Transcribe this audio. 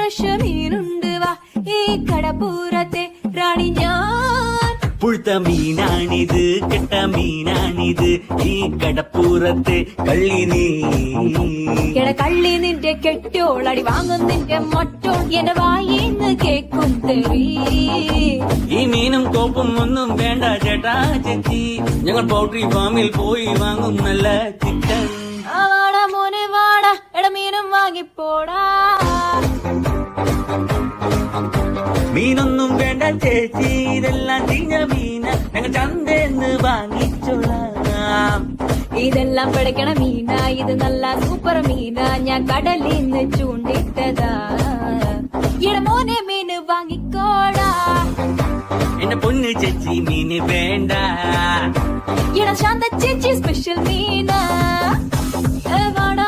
Fresh മീനുണ്ട് വാ ഈ കടപ്പൂരത്തെ റാണി ഞാൻ. പുഴുത്ത മീനാണിത്, കെട്ട മീനാണിത്, ഈ കടപ്പൂരത്തെ കള്ളി നീ. കള്ളി നിന്റെ കെട്ടോളടി വാങ്ങും നിന്റെ മൊട്ടോൾ എന്റെ വായിന്ന് കേക്കും തെറി. ഈ മീനും കോപ്പും ഒന്നും വേണ്ട ചേട്ടാ ചേച്ചി, ഞങ്ങൾ പൗൾട്രി ഫാമിൽ പോയി വാങ്ങും നല്ല ചിക്കൻ. വാടാ മോനെ വാടാ മീനും വാങ്ങിപ്പോടാ. മീനൊന്നും വേണ്ട ചേച്ചി, ഇതെല്ലാം ചീഞ്ഞ മീന, ഞങ്ങൾ ചന്തേന്ന് വാങ്ങിച്ചോളാം. ഇതെല്ലാം പിടയ്ക്കണ മീന, ഇത് നല്ല സൂപ്പർ മീന, ഞാൻ കടലിന്ന് ചൂണ്ടിട്ടതാ. മോനെ മീന് വാങ്ങിക്കോടാ. എന്റെ പൊന്ന് ചേച്ചി മീന് വേണ്ട. ശാന്ത ചേച്ചി സ്പെഷ്യൽ മീന. വാടാ